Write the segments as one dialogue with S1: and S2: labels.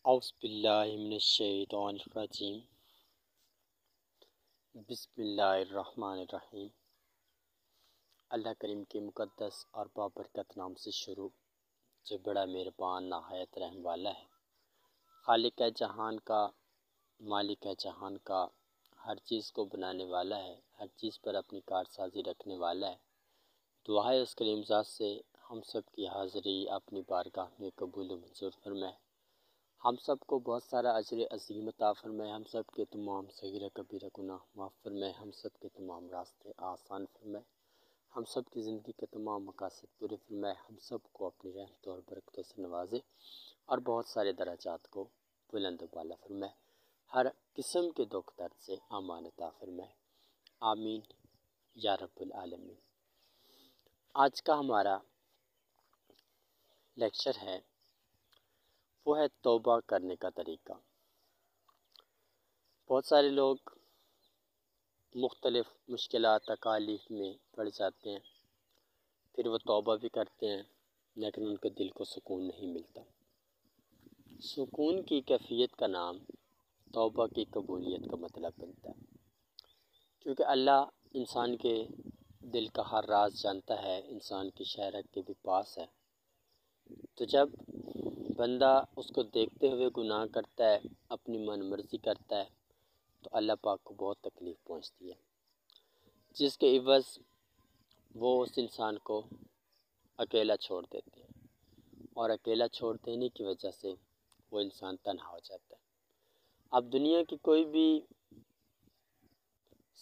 S1: اعوذ باللہ من الشیطان الرجیم بسم اللہ الرحمن الرحیم۔ اللہ کریم کے مقدس اور بابرکت نام سے شروع، جو بڑا مہربان نہایت رحم والا ہے، خالق ہے جہان کا، مالک ہے جہان کا، ہر چیز کو بنانے والا ہے، ہر چیز پر اپنی کارسازی رکھنے والا ہے۔ دعا ہے اس کریم ذات سے ہم سب کی حاضری اپنی بارگاہ میں قبول و منظور فرمائے، ہم سب کو بہت سارا اجر عظیم عطا فرمائے، ہم سب کے تمام صغیرہ کبیرہ گناہ معاف فرمائے، ہم سب کے تمام راستے آسان فرمائے، ہم سب کی زندگی کے تمام مقاصد پورے فرمائے، ہم سب کو اپنی رحمتوں اور برکتوں سے نوازے اور بہت سارے درجات کو بلند و بالا فرمائے، ہر قسم کے دکھ درد سے امان عطا فرمائے، آمین یا رب العالمین۔ آج کا ہمارا لیکچر ہے وہ ہے توبہ کرنے کا طریقہ۔ بہت سارے لوگ مختلف مشکلات تکالیف میں پڑ جاتے ہیں، پھر وہ توبہ بھی کرتے ہیں لیکن ان کے دل کو سکون نہیں ملتا۔ سکون کی کیفیت کا نام توبہ کی قبولیت کا مطلب بنتا ہے، کیونکہ اللہ انسان کے دل کا ہر راز جانتا ہے، انسان کی شہرت کے بھی پاس ہے۔ تو جب بندہ اس کو دیکھتے ہوئے گناہ کرتا ہے، اپنی من مرضی کرتا ہے، تو اللہ پاک کو بہت تکلیف پہنچتی ہے، جس کے عوض وہ اس انسان کو اکیلا چھوڑ دیتے ہیں، اور اکیلا چھوڑ دینے کی وجہ سے وہ انسان تنہا ہو جاتا ہے۔ اب دنیا کی کوئی بھی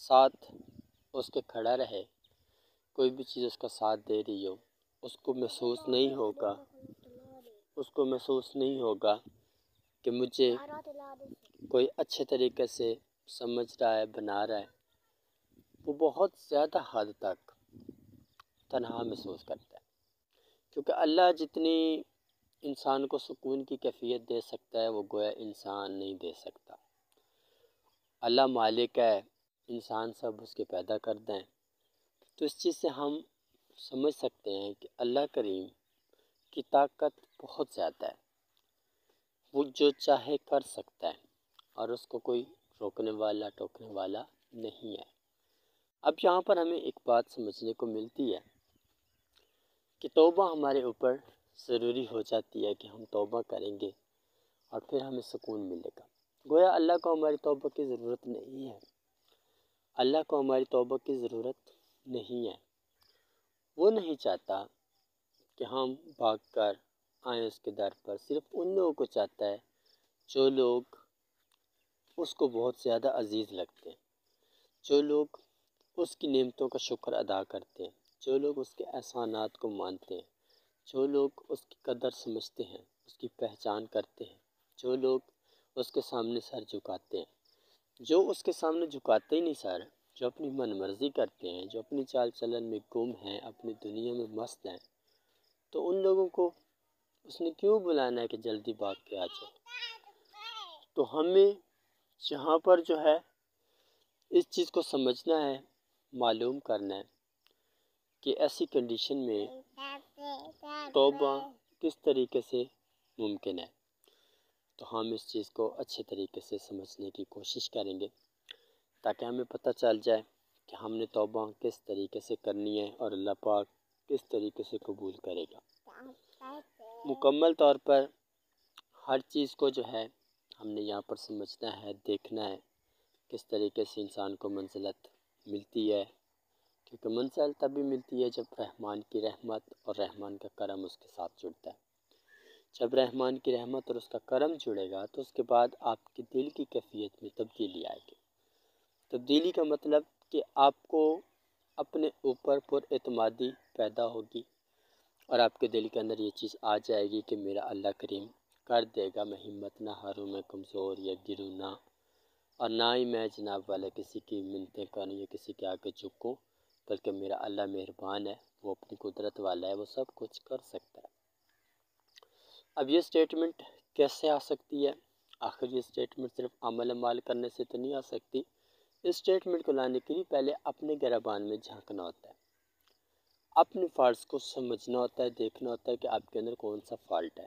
S1: ساتھ اس کے کھڑا رہے، کوئی بھی چیز اس کا ساتھ دے رہی ہو، اس کو محسوس نہیں ہوگا کہ مجھے کوئی اچھے طریقے سے سمجھ رہا ہے، بنا رہا ہے۔ وہ بہت زیادہ حد تک تنہا محسوس کرتا ہے، کیونکہ اللہ جتنی انسان کو سکون کی کیفیت دے سکتا ہے وہ گویا انسان نہیں دے سکتا۔ اللہ مالک ہے، انسان سب اس کے پیدا کرتے ہیں، تو اس چیز سے ہم سمجھ سکتے ہیں کہ اللہ کریم کی طاقت بہت زیادہ ہے، وہ جو چاہے کر سکتا ہے اور اس کو کوئی روکنے والا ٹوکنے والا نہیں ہے۔ اب یہاں پر ہمیں ایک بات سمجھنے کو ملتی ہے کہ توبہ ہمارے اوپر ضروری ہو جاتی ہے، کہ ہم توبہ کریں گے اور پھر ہمیں سکون ملے گا۔ گویا اللہ کو ہماری توبہ کی ضرورت نہیں ہے، اللہ کو ہماری توبہ کی ضرورت نہیں ہے۔ وہ نہیں چاہتا کہ ہم بھاگ کر آئیں اس کے در پر، صرف ان لوگوں کو چاہتا ہے جو لوگ اس کو بہت زیادہ عزیز لگتے ہیں، جو لوگ اس کی نعمتوں کا شکر ادا کرتے ہیں، جو لوگ اس کے احسانات کو مانتے ہیں، جو لوگ اس کی قدر سمجھتے ہیں، اس کی پہچان کرتے ہیں، جو لوگ اس کے سامنے سر جھکاتے ہیں۔ جو اس کے سامنے جھکاتے ہی نہیں سر، جو اپنی من مرضی کرتے ہیں، جو اپنی چال چلن میں گم ہیں، اپنی دنیا میں مست ہیں، تو ان لوگوں کو اس نے کیوں بلانا ہے کہ جلدی بھاگ کے آ جائے؟ تو ہمیں یہاں پر جو ہے اس چیز کو سمجھنا ہے، معلوم کرنا ہے کہ ایسی کنڈیشن میں توبہ کس طریقے سے ممکن ہے۔ تو ہم اس چیز کو اچھے طریقے سے سمجھنے کی کوشش کریں گے، تاکہ ہمیں پتہ چل جائے کہ ہم نے توبہ کس طریقے سے کرنی ہے اور اللہ پاک کس طریقے سے قبول کرے گا۔ مکمل طور پر ہر چیز کو جو ہے ہم نے یہاں پر سمجھنا ہے، دیکھنا ہے کس طریقے سے انسان کو منزلت ملتی ہے، کیونکہ منزل تبھی ملتی ہے جب رحمان کی رحمت اور رحمان کا کرم اس کے ساتھ جڑتا ہے۔ جب رحمان کی رحمت اور اس کا کرم جڑے گا تو اس کے بعد آپ کے دل کی کیفیت میں تبدیلی آئے گی۔ تبدیلی کا مطلب کہ آپ کو اپنے اوپر پر اعتمادی پیدا ہوگی، اور آپ کے دل کے اندر یہ چیز آ جائے گی کہ میرا اللہ کریم کر دے گا، میں ہمت نہ ہاروں، میں کمزور یا گروں نہ، اور نہ ہی میں جناب والا کسی کی منتیں کروں یا کسی کے آگے جھکوں، بلکہ میرا اللہ مہربان ہے، وہ اپنی قدرت والا ہے، وہ سب کچھ کر سکتا ہے۔ اب یہ سٹیٹمنٹ کیسے آ سکتی ہے؟ آخر یہ سٹیٹمنٹ صرف عمل کرنے سے تو نہیں آ سکتی۔ اس سٹیٹمنٹ کو لانے کے لیے پہلے اپنے گریبان میں جھانکنا ہوتا ہے، اپنے فالٹس کو سمجھنا ہوتا ہے، دیکھنا ہوتا ہے کہ آپ کے اندر کون سا فالٹ ہے۔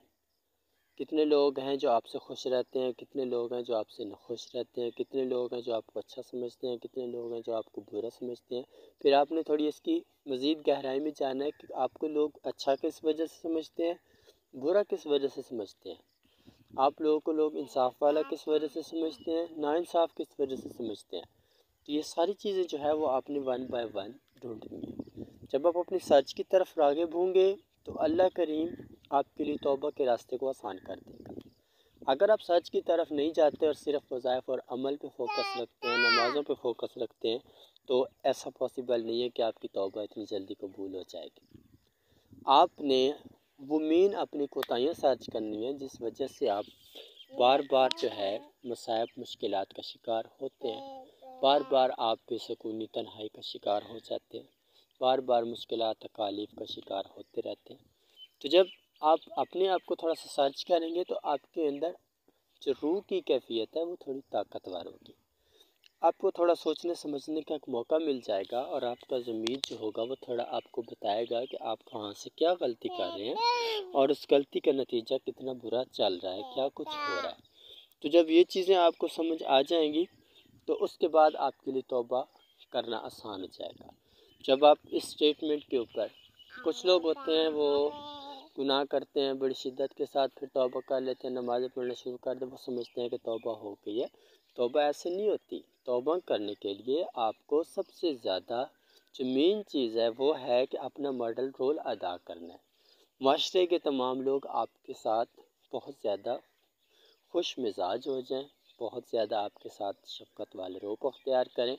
S1: کتنے لوگ ہیں جو آپ سے خوش رہتے ہیں، کتنے لوگ ہیں جو آپ سے ناخوش رہتے ہیں، کتنے لوگ ہیں جو آپ کو اچھا سمجھتے ہیں، کتنے لوگ ہیں جو آپ کو برا سمجھتے ہیں۔ پھر آپ نے تھوڑی اس کی مزید گہرائی میں جانا ہے کہ آپ کو لوگ اچھا کس وجہ سے سمجھتے ہیں، برا کس وجہ سے سمجھتے ہیں، آپ لوگوں کو لوگ انصاف والا کس وجہ سے سمجھتے ہیں، ناانصاف کس وجہ سے سمجھتے ہیں۔ تو یہ ساری چیزیں جو ہے وہ آپ نے ون بائی ون ڈھونڈنی ہے۔ جب آپ اپنی سچ کی طرف راغب ہوں گے تو اللہ کریم آپ کے لیے توبہ کے راستے کو آسان کر دے گا۔ اگر آپ سچ کی طرف نہیں جاتے اور صرف وظائف اور عمل پہ فوکس رکھتے ہیں، نمازوں پہ فوکس رکھتے ہیں، تو ایسا پاسبل نہیں ہے کہ آپ کی توبہ اتنی جلدی قبول ہو جائے گی۔ آپ نے وہ اپنی کوتاہیاں سرچ کرنی ہے جس وجہ سے آپ بار بار جو ہے مصائب مشکلات کا شکار ہوتے ہیں، بار بار آپ بے سکونی تنہائی کا شکار ہو جاتے ہیں، بار بار مشکلات تکالیف کا شکار ہوتے رہتے ہیں۔ تو جب آپ اپنے آپ کو تھوڑا سا سرچ کریں گے تو آپ کے اندر جو روح کی کیفیت ہے وہ تھوڑی طاقتور ہوگی، آپ کو تھوڑا سوچنے سمجھنے کا ایک موقع مل جائے گا، اور آپ کا ضمیر جو ہوگا وہ تھوڑا آپ کو بتائے گا کہ آپ کہاں سے کیا غلطی کر رہے ہیں اور اس غلطی کا نتیجہ کتنا برا چل رہا ہے، کیا کچھ ہو رہا ہے۔ تو جب یہ چیزیں آپ کو سمجھ آ جائیں گی تو اس کے بعد آپ کے لیے توبہ کرنا آسان ہو جائے گا۔ جب آپ اس اسٹیٹمنٹ کے اوپر، کچھ لوگ ہوتے ہیں وہ گناہ کرتے ہیں بڑی شدت کے ساتھ، پھر توبہ کر لیتے ہیں، نمازیں پڑھنا شروع کر دیں، وہ سمجھتے ہیں کہ توبہ ہو گئی ہے۔ توبہ ایسے نہیں ہوتی۔ توبہ کرنے کے لیے آپ کو سب سے زیادہ جو مین چیز ہے وہ ہے کہ اپنا ماڈل رول ادا کرنا ہے۔ معاشرے کے تمام لوگ آپ کے ساتھ بہت زیادہ خوش مزاج ہو جائیں، بہت زیادہ آپ کے ساتھ شفقت والے روپ اختیار کریں،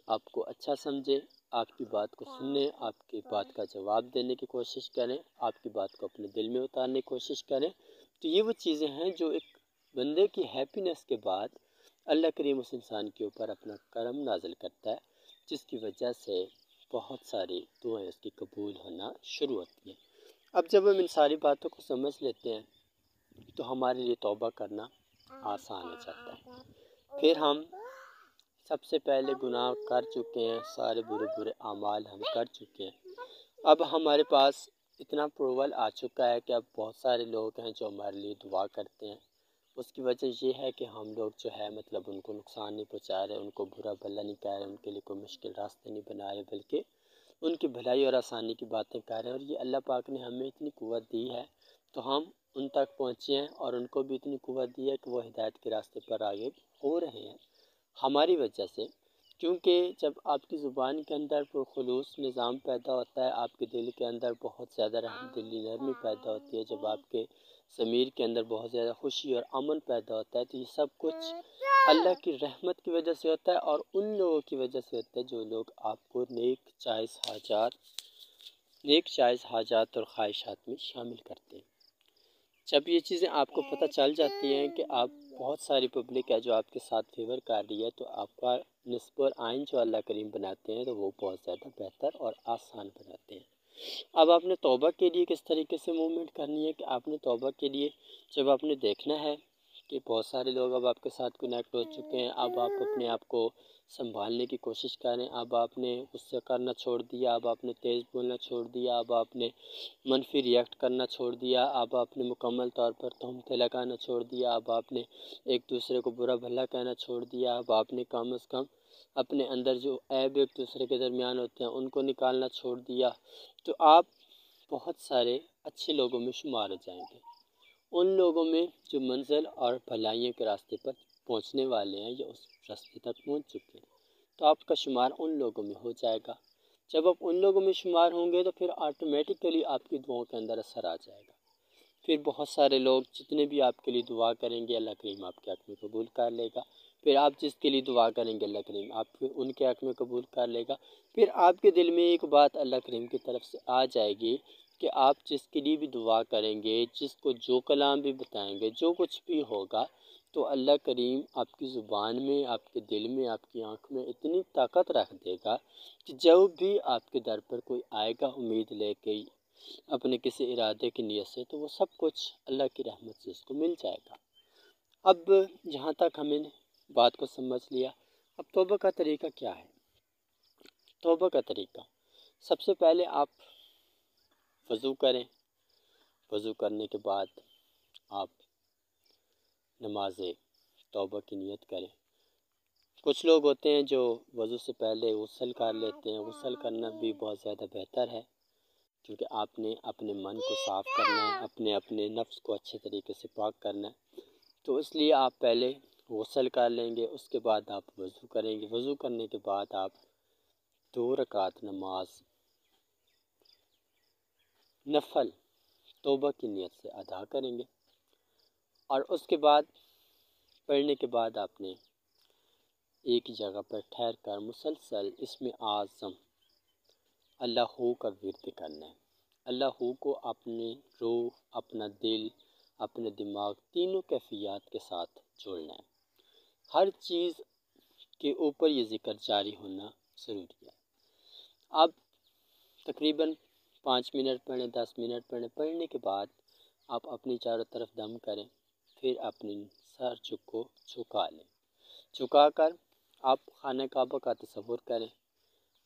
S1: آپ کو اچھا سمجھیں، آپ کی بات کو سنیں، آپ کی بات کا جواب دینے کی کوشش کریں، آپ کی بات کو اپنے دل میں اتارنے کی کوشش کریں۔ تو یہ وہ چیزیں ہیں جو ایک بندے کی ہیپینس کے بعد اللہ کریم اس انسان کے اوپر اپنا کرم نازل کرتا ہے، جس کی وجہ سے بہت ساری دعائیں اس کی قبول ہونا شروع ہوتی ہیں۔ اب جب ہم ان ساری باتوں کو سمجھ لیتے ہیں تو ہمارے لیے توبہ کرنا آسان ہو جاتا ہے۔ پھر ہم سب سے پہلے گناہ کر چکے ہیں، سارے برے برے اعمال ہم کر چکے ہیں، اب ہمارے پاس اتنا اپروول آ چکا ہے کہ اب بہت سارے لوگ ہیں جو ہمارے لیے دعا کرتے ہیں۔ اس کی وجہ یہ ہے کہ ہم لوگ جو ہے مطلب ان کو نقصان نہیں پہنچا رہے، ان کو برا بھلا نہیں کہہ رہے، ان کے لیے کوئی مشکل راستے نہیں بنا رہے، بلکہ ان کی بھلائی اور آسانی کی باتیں کر رہے ہیں۔ اور یہ اللہ پاک نے ہمیں اتنی قوت دی ہے تو ہم ان تک پہنچے ہیں، اور ان کو بھی اتنی قوت دی ہے کہ وہ ہدایت کے راستے پر آگے ہو رہے ہیں ہماری وجہ سے۔ کیونکہ جب آپ کی زبان کے اندر پرخلوص نظام پیدا ہوتا ہے، آپ کے دل کے اندر بہت زیادہ رحم دلی نرمی پیدا ہوتی ہے، جب آپ کے ضمیر کے اندر بہت زیادہ خوشی اور امن پیدا ہوتا ہے، تو یہ سب کچھ اللہ کی رحمت کی وجہ سے ہوتا ہے، اور ان لوگوں کی وجہ سے ہوتا ہے جو لوگ آپ کو نیک جائز حاجات اور خواہشات میں شامل کرتے ہیں۔ جب یہ چیزیں آپ کو پتہ چل جاتی ہیں کہ آپ بہت ساری پبلک ہے جو آپ کے ساتھ فیور کر رہی ہے، تو آپ کا نسب اور آئین جو اللہ کریم بناتے ہیں تو وہ بہت زیادہ بہتر اور آسان بناتے ہیں۔ اب آپ نے توبہ کے لیے کس طریقے سے موومنٹ کرنی ہے کہ آپ نے توبہ کے لیے جب آپ نے دیکھنا ہے کہ بہت سارے لوگ اب آپ کے ساتھ کنیکٹ ہو چکے ہیں، اب آپ اپنے آپ کو سنبھالنے کی کوشش کریں، اب آپ نے غصہ کرنا چھوڑ دیا، اب آپ نے تیز بولنا چھوڑ دیا، اب آپ نے منفی ریئیکٹ کرنا چھوڑ دیا، اب آپ نے مکمل طور پر تہمتیں لگانا چھوڑ دیا، اب آپ نے ایک دوسرے کو برا بھلا کہنا چھوڑ دیا، اب آپ نے کم از کم اپنے اندر جو عیب ایک دوسرے کے درمیان ہوتے ہیں ان کو نکالنا چھوڑ دیا، تو آپ بہت سارے اچھے لوگوں میں شمار ہو جائیں گے، ان لوگوں میں جو منزل اور بھلائیوں کے راستے پر پہنچنے والے ہیں یا اس راستے تک پہنچ چکے ہیں، تو آپ کا شمار ان لوگوں میں ہو جائے گا۔ جب آپ ان لوگوں میں شمار ہوں گے تو پھر آٹومیٹیکلی آپ کی دعاؤں کے اندر اثر آ جائے گا۔ پھر بہت سارے لوگ جتنے بھی آپ کے لیے دعا کریں گے اللہ کریم آپ کے حق میں قبول کر لے گا، پھر آپ جس کے لیے دعا کریں گے اللہ کریم آپ ان کے حق میں قبول کر لے گا۔ پھر آپ کے دل میں ایک بات اللہ کریم کی طرف سے آ جائے گی کہ آپ جس کے لیے بھی دعا کریں گے، جس کو جو کلام بھی بتائیں گے، جو کچھ بھی ہوگا، تو اللہ کریم آپ کی زبان میں، آپ کے دل میں، آپ کی آنکھ میں اتنی طاقت رکھ دے گا کہ جب بھی آپ کے در پر کوئی آئے گا امید لے کے اپنے کسی ارادے کی نیت سے، تو وہ سب کچھ اللہ کی رحمت سے اس کو مل جائے گا۔ اب جہاں تک ہمیں بات کو سمجھ لیا، اب توبہ کا طریقہ کیا ہے؟ توبہ کا طریقہ سب سے پہلے آپ وضو کریں، وضو کرنے کے بعد آپ نماز توبہ کی نیت کریں۔ کچھ لوگ ہوتے ہیں جو وضو سے پہلے غسل کر لیتے ہیں۔ غسل کرنا بھی بہت زیادہ بہتر ہے، کیونکہ آپ نے اپنے من کو صاف کرنا ہے، اپنے نفس کو اچھے طریقے سے پاک کرنا ہے، تو اس لیے آپ پہلے غسل کر لیں گے، اس کے بعد آپ وضو کریں گے۔ وضو کرنے کے بعد آپ 2 رکعت نماز نفل توبہ کی نیت سے ادا کریں گے، اور اس کے بعد پڑھنے کے بعد آپ نے ایک جگہ پر ٹھہر کر مسلسل اسم اعظم اللہ کا ورد کرنا ہے۔ اللہ کو اپنے روح، اپنا دل، اپنے دماغ، تینوں کیفیات کے ساتھ جوڑنا ہے۔ ہر چیز کے اوپر یہ ذکر جاری ہونا ضروری ہے۔ اب تقریباً 5 منٹ پڑھیں، 10 منٹ پڑھیں، پڑھنے کے بعد آپ اپنی چاروں طرف دم کریں، پھر اپنی سر کو جھکا لیں۔ جھکا کر آپ خانہ کعبہ کا تصور کریں،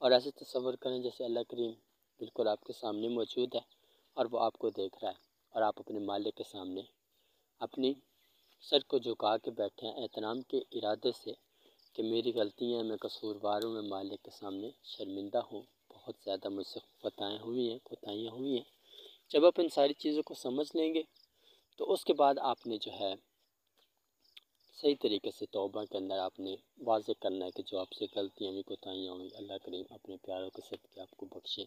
S1: اور ایسے تصور کریں جیسے اللہ کریم بالکل آپ کے سامنے موجود ہے اور وہ آپ کو دیکھ رہا ہے، اور آپ اپنے مالک کے سامنے اپنی سر کو جھکا کے بیٹھے ہیں احترام کے ارادے سے کہ میری غلطی ہیں، میں قصوروار ہوں، میں مالک کے سامنے شرمندہ ہوں، بہت زیادہ مجھ سے خطائیں ہوئی ہیں، کوتاہیاں ہوئی ہیں۔ جب آپ ان ساری چیزوں کو سمجھ لیں گے تو اس کے بعد آپ نے جو ہے صحیح طریقے سے توبہ کے اندر آپ نے واضح کرنا ہے کہ جو آپ سے غلطیاں ہوئی، کوتاہیاں ہوئی، اللہ کریم اپنے پیاروں کے صدقے آپ کو بخشے،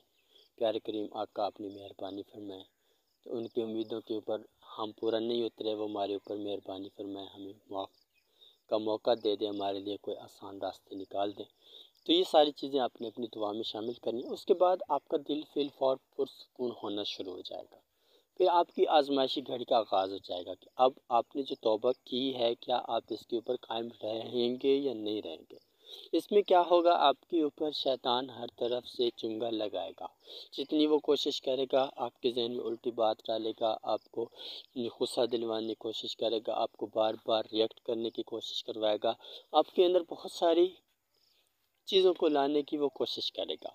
S1: پیارے کریم آقا اپنی مہربانی فرمائیں، تو ان کی امیدوں کے اوپر ہم پورا نہیں اترے، وہ ہمارے اوپر مہربانی فرمائیں، ہمیں معاف کا موقع دے دیں، ہمارے لیے کوئی آسان راستے نکال دیں۔ تو یہ ساری چیزیں آپ نے اپنی دعا میں شامل کرنی۔ اس کے بعد آپ کا دل فی الفور پرسکون ہونا شروع ہو جائے گا۔ پھر آپ کی آزمائشی گھڑی کا آغاز ہو جائے گا کہ اب آپ نے جو توبہ کی ہے، کیا آپ اس کے اوپر قائم رہیں گے یا نہیں رہیں گے۔ اس میں کیا ہوگا، آپ کے اوپر شیطان ہر طرف سے چنگا لگائے گا۔ جتنی وہ کوشش کرے گا آپ کے ذہن میں الٹی بات ڈالے گا، آپ کو غصہ دلوانے کی کوشش کرے گا، آپ کو بار بار ریئیکٹ کرنے کی کوشش کروائے گا، آپ کے اندر بہت ساری چیزوں کو لانے کی وہ کوشش کرے گا۔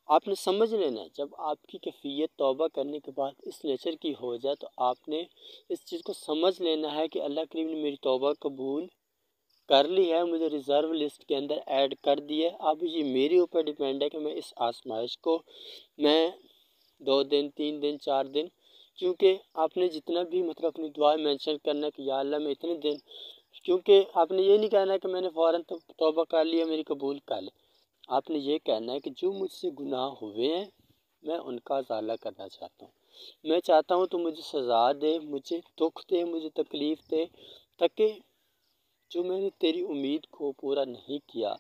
S1: آپ نے سمجھ لینا ہے، جب آپ کی کیفیت توبہ کرنے کے بعد اس نیچر کی ہو جائے تو آپ نے اس چیز کو سمجھ لینا ہے کہ اللہ کریم نے میری توبہ قبول کر لی ہے، مجھے ریزرو لسٹ کے اندر ایڈ کر دی ہے۔ اب یہ میرے اوپر ڈیپینڈ ہے کہ میں اس آزمائش کو 2 دن، 3 دن، 4 دن، کیونکہ آپ نے جتنا بھی اپنی دعا مینشن کرنا ہے کہ یا اللہ میں اتنے دن، کیونکہ آپ نے یہ نہیں کہنا ہے کہ میں نے فوراً توبہ کر لیا میری قبول کر لے۔ آپ نے یہ کہنا ہے کہ جو مجھ سے گناہ ہوئے ہیں میں ان کا ازالہ کرنا چاہتا ہوں، میں چاہتا ہوں تو مجھے سزا دے، مجھے دکھ دے، مجھے تکلیف دے، تاکہ جو میں نے تیری امید کو پورا نہیں کیا،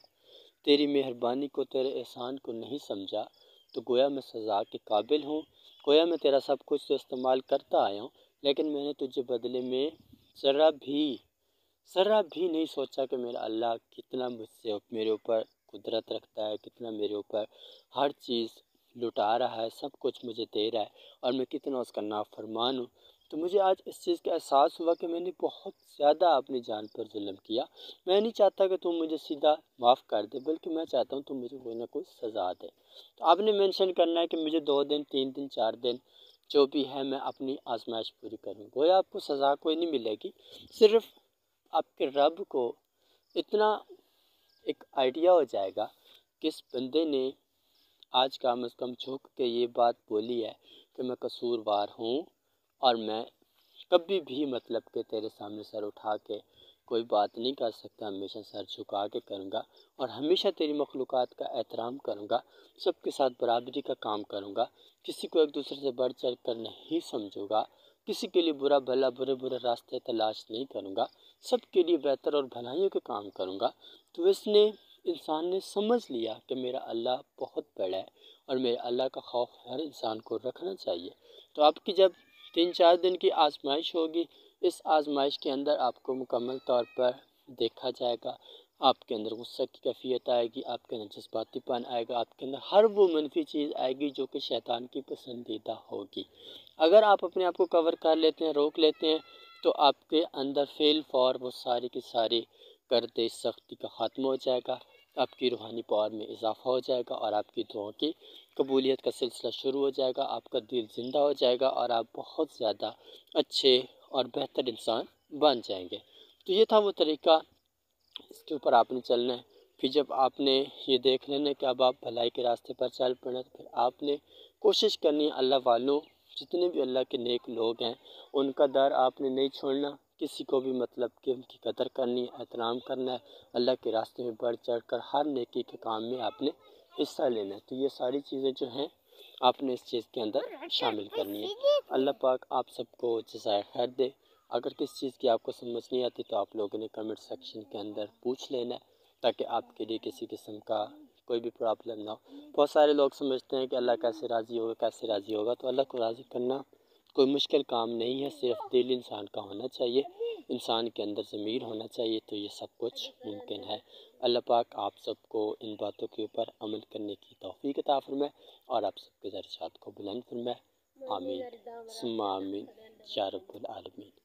S1: تیری مہربانی کو، تیرے احسان کو نہیں سمجھا، تو گویا میں سزا کے قابل ہوں، گویا میں تیرا سب کچھ تو استعمال کرتا آیا ہوں، لیکن میں نے تجھے بدلے میں ذرا بھی نہیں سوچا کہ میرا اللہ کتنا مجھ سے میرے اوپر قدرت رکھتا ہے، کتنا میرے اوپر ہر چیز لٹا رہا ہے، سب کچھ مجھے دے رہا ہے، اور میں کتنا اس کا نافرمان ہوں۔ تو مجھے آج اس چیز کا احساس ہوا کہ میں نے بہت زیادہ اپنی جان پر ظلم کیا۔ میں نہیں چاہتا کہ تم مجھے سیدھا معاف کر دے، بلکہ میں چاہتا ہوں تم مجھے کوئی نہ کوئی سزا دے۔ تو آپ نے مینشن کرنا ہے کہ مجھے 2 دن، 3 دن، 4 دن جو بھی ہے میں اپنی آزمائش پوری کروں۔ گویا آپ کو سزا کوئی نہیں ملے گی، صرف آپ کے رب کو اتنا ایک آئیڈیا ہو جائے گا کہ اس بندے نے آج کم از کم جھک کے یہ بات بولی ہے کہ میں قصوروار ہوں، اور میں کبھی بھی کہ تیرے سامنے سر اٹھا کے کوئی بات نہیں کر سکتا، ہمیشہ سر جھکا کے کروں گا، اور ہمیشہ تیری مخلوقات کا احترام کروں گا، سب کے ساتھ برابری کا کام کروں گا، کسی کو ایک دوسرے سے بڑھ چڑھ کر نہیں سمجھوں گا، کسی کے لیے برا بھلا، برے راستے تلاش نہیں کروں گا، سب کے لیے بہتر اور بھلائیوں کے کام کروں گا۔ تو انسان نے سمجھ لیا کہ میرا اللہ بہت بڑا ہے، اور میرے اللہ کا خوف ہر انسان کو رکھنا چاہیے۔ تو آپ کی جب 3-4 دن کی آزمائش ہوگی، اس آزمائش کے اندر آپ کو مکمل طور پر دیکھا جائے گا، آپ کے اندر غصہ کی کیفیت آئے گی، آپ کے اندر جذباتی پن آئے گا، آپ کے اندر ہر وہ منفی چیز آئے گی جو کہ شیطان کی پسندیدہ ہوگی۔ اگر آپ اپنے آپ کو کور کر لیتے ہیں، روک لیتے ہیں، تو آپ کے اندر فی الفور وہ ساری کی ساری گردِ سختی کا خاتمہ ہو جائے گا، آپ کی روحانی پاور میں اضافہ ہو جائے گا، اور آپ کی دعاؤں کی قبولیت کا سلسلہ شروع ہو جائے گا، آپ کا دل زندہ ہو جائے گا، اور آپ بہت زیادہ اچھے اور بہتر انسان بن جائیں گے۔ تو یہ تھا وہ طریقہ، اس کے اوپر آپ نے چلنا ہے۔ پھر جب آپ نے یہ دیکھ لینا کہ اب آپ بھلائی کے راستے پر چل پڑنا، تو پھر آپ نے کوشش کرنی ہے اللہ والوں، جتنے بھی اللہ کے نیک لوگ ہیں ان کا در آپ نے نہیں چھوڑنا، کسی کو بھی مطلب کہ ان کی قدر کرنی ہے، احترام کرنا ہے، اللہ کے راستے میں بڑھ چڑھ کر ہر نیکی کے کام میں آپ نے حصہ لینا ہے۔ تو یہ ساری چیزیں جو ہیں آپ نے اس چیز کے اندر شامل کرنی ہے۔ اللہ پاک آپ سب کو جزائے خیر دے۔ اگر کس چیز کی آپ کو سمجھ نہیں آتی تو آپ لوگوں نے کمنٹ سیکشن کے اندر پوچھ لینا ہے، تاکہ آپ کے لیے کسی قسم کا کوئی بھی پرابلم نہ ہو۔ بہت سارے لوگ سمجھتے ہیں کہ اللہ کیسے راضی ہوگا، کیسے راضی ہوگا۔ تو اللہ کو راضی کرنا کوئی مشکل کام نہیں ہے، صرف دل انسان کا ہونا چاہیے، انسان کے اندر ضمیر ہونا چاہیے، تو یہ سب کچھ ممکن ہے۔ اللہ پاک آپ سب کو ان باتوں کے اوپر عمل کرنے کی توفیق عطا فرمائے اور آپ سب کے درجات کو بلند فرمائے۔ آمین ثم آمین یا رب العالمین۔